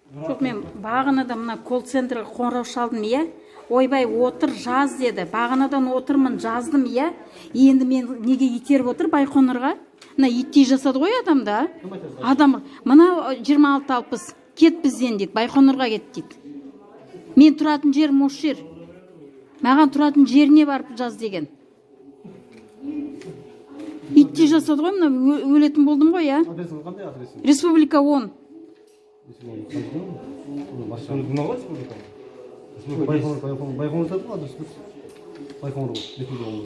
Жоқ, мен бағанада мына колл-центрге қоңырау шалдым, иә. Ойбай, отыр, жаз деді. Бағанадан отырмын, жаздым, иә. Енді мен неге итеріп отыр Байқоңырға? Мына иттей жасады ғой адамда. Адам, мына 26-60 кет бізден дейді, Байқоңырға кет дейді. Мен тұратын жерім осы жер. Маған тұратын жеріне барып жаз деген. Иттей жасады ғой, мына өлетін болдым ғой, иә. Адресің қандай адресің? Республика 10.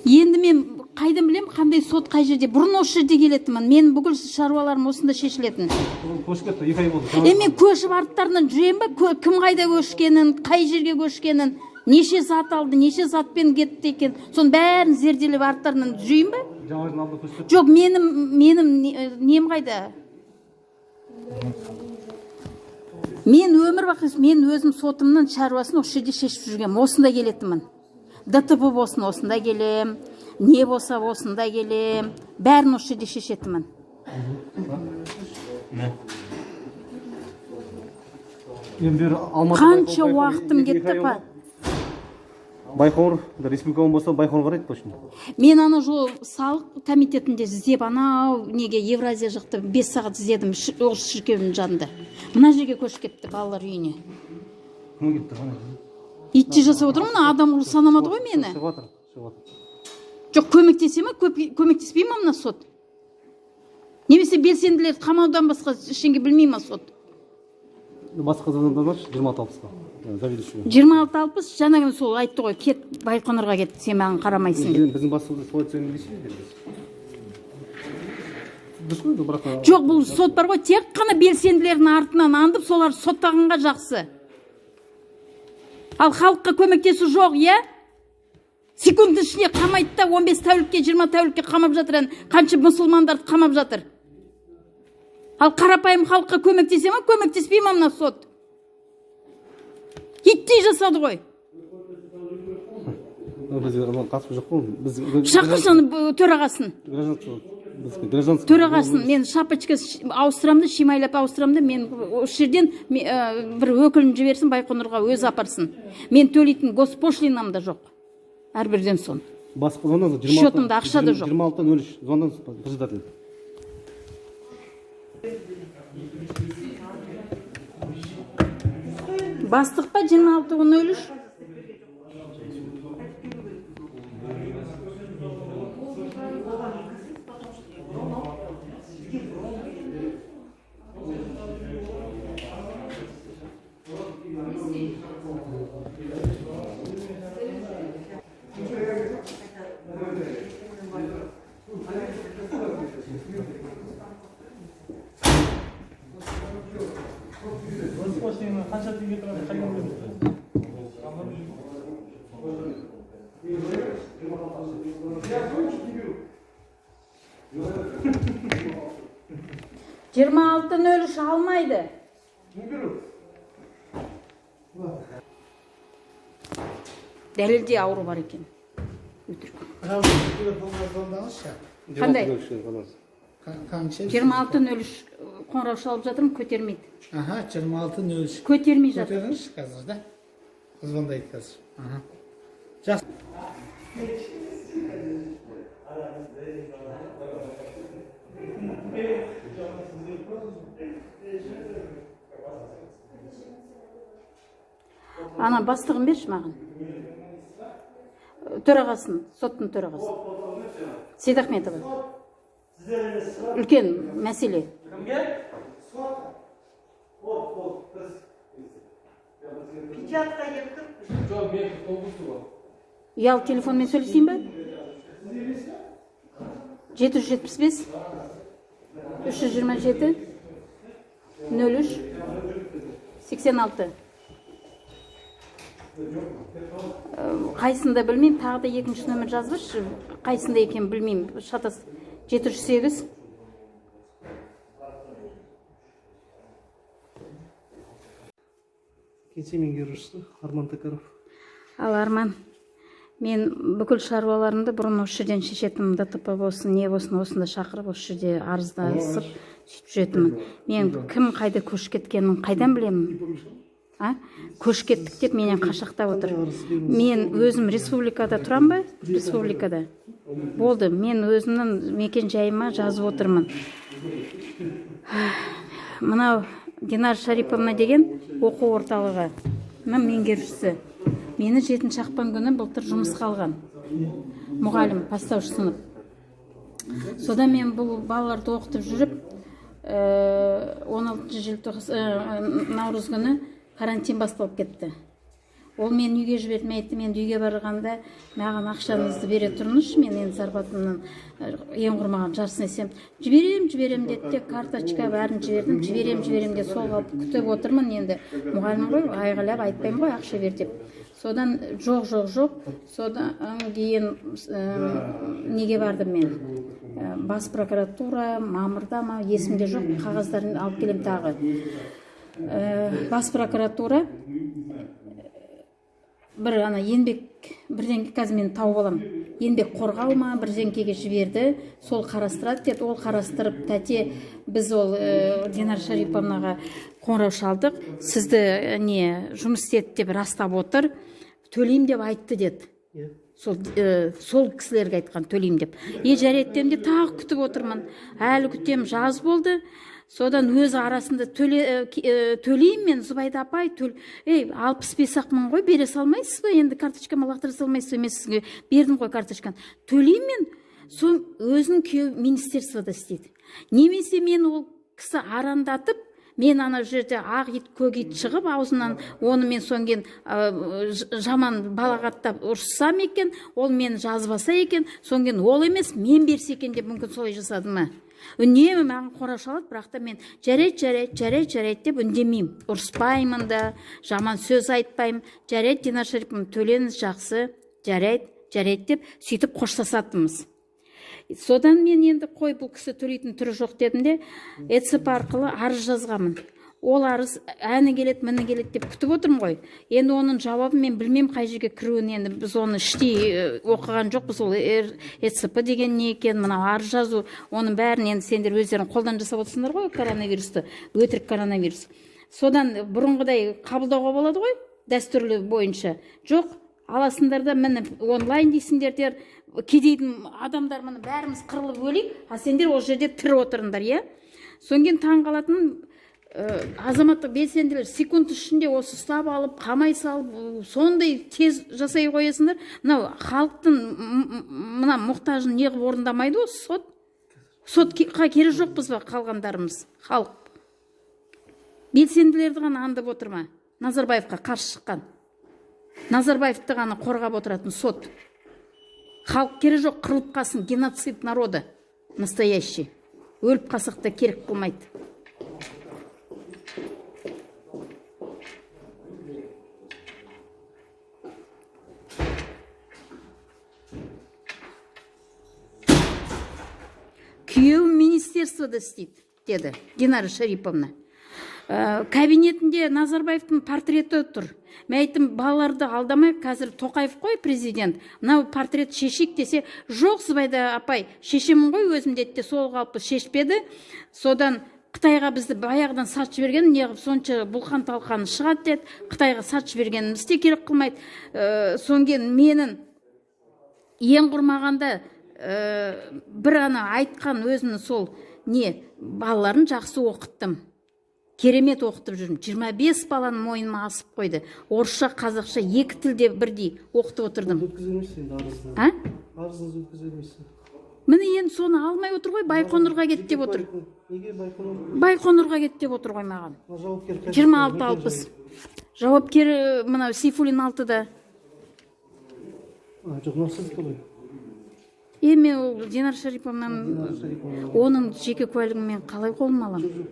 Енді мен қайдан білем, қандай сот қай жерде. Бұрын осы жерде келетінмін. Мен бүкіл шаруаларым осында шешілетін. Мен көшіп арттарынан жүрем ба? Кім қайда көшкенін, қай жерге көшкенін, неше зат алды, неше затпен кетті екен. Соның бәрін зерделеп арттарынан жүрейін ба? Жоқ, менім нем қайда? Мен өмір бақи, мен өзім сотымның шаруасын осы жерде шешіп жүргем. Осында келетінмін. ДТП болсын, осында келем. Не болса, осында келем. Бәрін осы жерде шешетімін. Қанша уақытым кетті па? Байқоңыр, республика болса Байқоңыр қарайды точно. Мен ана жол салық комитетінде іздеп, анау неге Евразия жақты 5 сағат іздедім, осы шіркеудің жанында. Мына жерге көшіп кетті балалар үйіне. Кім кетті ғана? Итте жасап отырмын, адам ұлы санамады ғой мені. Жоқ, көмектесе ма? Көмектеспей ма мына сот? Немесе белсенділерді қамаудан басқа ештеңе білмей ма сот? Басқа звондады 26-60-қа. 26-60 жаңағы сол айтты ғой, кет Байқоңырға кет, сен маған қарамайсың деп. Біздің басымызда солай түсемін дейсің. Жоқ, бұл сот бар ғой, тек қана белсенділердің артынан андып, солар соттағанға жақсы. Ал халыққа көмектесу жоқ, иә? Секундтың ішіне қамайды да 15 тәулікке, 20 тәулікке қамап жатыр, қанша мұсылмандарды қамап жатыр. Ал қарапайым халыққа көмектесе ма, көмектеспей ма мына сот? Иттей жасады ғой. Шақырсын төрағасын. Төрағасын, мен шапочка ауыстырамды, шимайлап ауыстырамды, мен осы жерден бір өкілін жіберсін, Байқоңырға өз апарсын. Мен төлейтін госпошлинам да жоқ. Әрбірден сон. Счетымда ақша да жоқ. 26-03 звондан председатель. Бастық па 26-13? қанша теңге тұрады, қайдан білеміз? Жиырма 26-03 алмайды. Дәлелде ауру бар екен. Қандай? 26-03 қоңырау шалып жатырмын, көтермейді. Аха, 26-03. Көтермей жатыр. Көтеріңіз қазір, да? Звондайды қазір. Аха. Жас. Ана бастығын берші маған. Төрағасын, соттың төрағасын. Сейдахметова. Үлкен мәселе. Ұялы телефонмен сөйлесейін ба? 775 327 03 86. Қайсында білмеймін, тағы да екінші нөмір жазбашы. Қайсында екен білмеймін. Шатас 708. Кеңсе меңгерушісі Арман Токаров. Ал Арман, мен бүкіл шаруаларымды бұрын осы жерден шешетім, ДТП болсын, не болсын, осында шақырып, осы жерде арыздасып сөйтіп жүретінмін. Мен кім қайда көшіп кеткенін қайдан білемін? Көшіп кеттік деп менен қашақтап отыр. Мен өзім республикада тұрам ба? Республикада. Болды, мен өзімнің мекен жайыма жазып отырмын. Мынау Динар Шариповна деген оқу орталығы меңгерушісі. Мені 7 ақпан күні былтыр жұмысқа алған. Мұғалім, бастауыш сынып. Содан мен бұл балаларды оқытып жүріп, 16 наурыз күні карантин басталып кетті. Ол мен үйге жіберді, айтты, мен үйге барғанда маған ақшаңызды бере тұрыңызшы, мен енді зарплатымнан ең құрмаған жарысын есем. Жіберем деді де, карточка бәрін жібердім, жіберем де сол қалып күтіп отырмын. Енді мұғалім ғой, айғайлап айтпаймын ғой, ақша бер деп. Содан жоқ. Содан кейін неге бардым мен? Бас прокуратура, мамырда ма, есімде жоқ, қағаздарын алып келем тағы. Бас прокуратура бір бірдеңке қазір мен тауып алам. Еңбек қорғау ма, бірдеңкеге жіберді, сол қарастырады деді. Ол қарастырып, тәте, біз ол Динар Шариповнаға қоңырау шалдық, сізді жұмыс істеді деп растап отыр, төлейм деп айтты деді. Сол кісілерге айтқан төлейм деп. Жарайды деп тағы күтіп отырмын. Әлі күтем, жаз болды. Содан өзі арасында төлейм мен, Зубайда апай, 65 мың ғой, бере салмайсыз ба? Енді карточкама лақтыра салмайсыз ба? Мен сізге бердім ғой карточканы. Төлейм мен, сол өзінің күйеуі министерствода істейді. Немесе мен ол кісі арандатып, мен ана жерде ақ ит, көк ит шығып аузынан, оны мен сонген жаман балағаттап ұрсам екен, ол мені жазбаса екен, сонген ол емес, мен берсе екен деп мүмкін солай жасады ма? Үнемі маған қоңырау шалады, бірақ та мен жарайды деп үндемеймін. Ұрыспаймын да, жаман сөз айтпаймын. Жарайды, Динар Шариповна, төлеңіз жақсы, жарайды деп сөйтіп қоштасатынбыз. Содан мен енді қой, бұл кісі төлейтін түрі жоқ дедім де, ЭЦП арқылы арыз жазғамын. Ол арыз әні келеді, міне келеді деп күтіп отырмын ғой. Енді оның жауабын мен білмем қай жерге кіруін, енді біз оны іштей оқыған жоқпыз. Ол ЭЦП деген не екен, мынау арыз жазу, оның бәрін енді сендер өздерің қолдан жасап отырсыңдар ғой, коронавирусты, өтірік коронавирус. Содан бұрынғыдай қабылдауға болады ғой, дәстүрлі бойынша. Жоқ, аласыңдар да міне онлайн дейсіңдер, кедейдің адамдар міне бәріміз қырылып өлейік, а сендер ол жерде тірі отырыңдар, Сонген таң қалатын азаматтық белсенділер секунд ішінде осы ұстап алып, қамай салып, сондай тез жасай қоясыңдар. Мынау халықтың мына мұқтажын неғып орындамайды осы сотқа керек жоқпыз ба қалғандарымыз? Халық белсенділерді ғана аңдып отыр ма? Назарбаевқа қарсы шыққан, Назарбаевты ғана қорғап отыратын сот. Халық керек жоқ, қырылып қалсын, геноцид народа настоящий. Өліп қалсақ та керек қылмайды. Күйеуім министерствода істейді, деді Динара Шариповна. Кабинетінде Назарбаевтың портреті тұр. Мен айттым, балаларды алдамай, қазір Тоқаев қой президент, мынау портрет шешейік десе, жоқ, Зубайда апай, шешемін ғой өзім деді, сол қалпы шешпеді. Содан Қытайға бізді баяғыдан сатып жіберген, неғып сонша бұлқан талқан шығады деді, Қытайға сатып жібергеніміз де керек қылмайды. Сонген менің ең құрмағанда бір ана айтқан өзінің сол балаларын жақсы оқыттым. Керемет оқытып жүрмін. 25 баланы мойныма асып қойды. Орысша, қазақша, екі тілде бірдей оқытып отырдым. Арызыңызды өткіземейсің. Міне енді соны алмай отыр ғой, Байқоңырға кет деп отыр. Неге Байқоңыр? Байқоңырға кет деп отыр ғой маған. 26-60. Жауапкер мынау Сейфуллин 6-да. Жоқ, мынау қалай? Мен ол Динар Шариповнаның оның жеке куәлігін мен қалай қолыма аламын?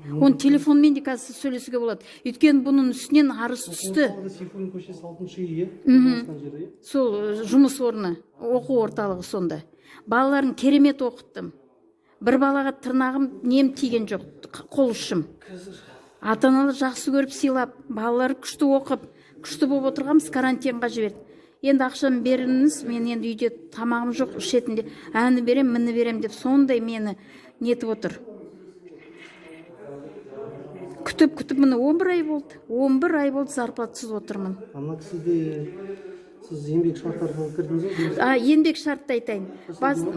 Оны телефонмен де қазір сөйлесуге болады. Өйткені бұның үстінен арыз түсті. Сейфуллин көшесі 6-шы Сол жұмыс орны, оқу орталығы сонда. Балаларын керемет оқыттым. Бір балаға тырнағым нем тиген жоқ, қол ұшым. Ата-аналар жақсы көріп сыйлап, балалары күшті оқып, күшті болып отырғанбыз, карантинға жіберді. Енді ақшаны беріңіз, мен енді үйде тамағым жоқ, ішетінде әні берем, міні берем деп сондай мені нетіп отыр. күтіп міне 11 ай болды. 11 ай болды зарплатасыз отырмын. Ана кісіде сіз еңбек шарттарына кірдіңіз бе? Еңбек шартты айтайын.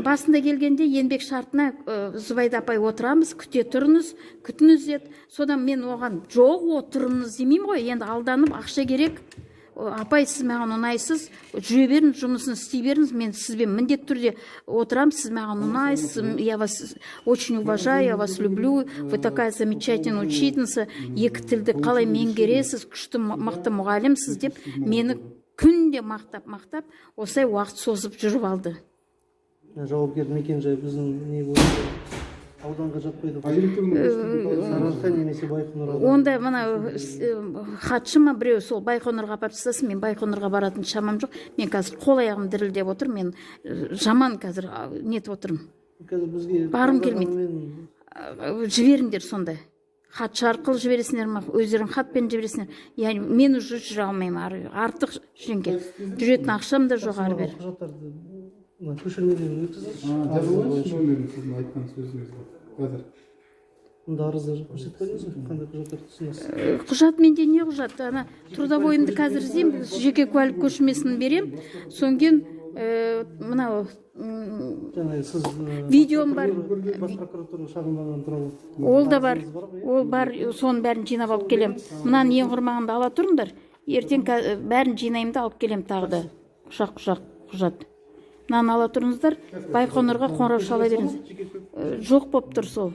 Басында келгенде еңбек шартына Зубайда апай отырамыз, күте тұрыңыз, күтіңіз деді. Содан мен оған жоқ отырыңыз демеймін ғой, енді алданып ақша керек. Апай, сіз маған ұнайсыз, жүре беріңіз, жұмысын істей беріңіз, мен сізбен міндетті түрде отырам, сіз маған ұнайсыз, я вас очень уважаю, я вас люблю, вы такая замечательная учительница, екі тілді қалай меңгересіз, күшті мықты мұғалімсіз деп мені күнде мақтап, осылай уақыт созып жүріп алды. Жауапкер мекен-жай біздің не болды? Ауданға жатпайды. Сарыарқа немесе Байқоңыр. Онда мына хатшыма біреу сол Байқоңырға апарып тастасын, мен Байқоңырға баратын шамам жоқ. Мен қазір қол аяғым дірілдеп отыр, мен жаман қазір нетіп отырмын. Барым келмейді. Жіберіңдер сонда. Хатшы арқылы жібересіңдер ма, өздерің хатпен жібересіңдер. Яғни мен уже жүре алмаймын, артық жүренге. Жүретін ақшам да жоқ ары бері. Көшірмеден өткізіңіз. Айтқан сөзіңізді қазір. Мұнда арызды көрсетіп қойдыңыз ба? Қандай құжаттар ұсынасыз? Құжат менде не құжат? Ана трудовойымды қазір іздеймін, жеке куәлік көшірмесін берем. Содан кейін мынау видеом бар. Бас прокуратура шағымданған туралы. Ол да бар. Ол бар, соның бәрін жинап алып келем. Мынаны ең құрмағанда ала тұрыңдар. Ертең бәрін жинаймын да алып келем тағы да. Құжат. Мынаны ала тұрыңыздар, Байқоңырға қоңырау шала беріңіз. Жоқ боп тұр сол.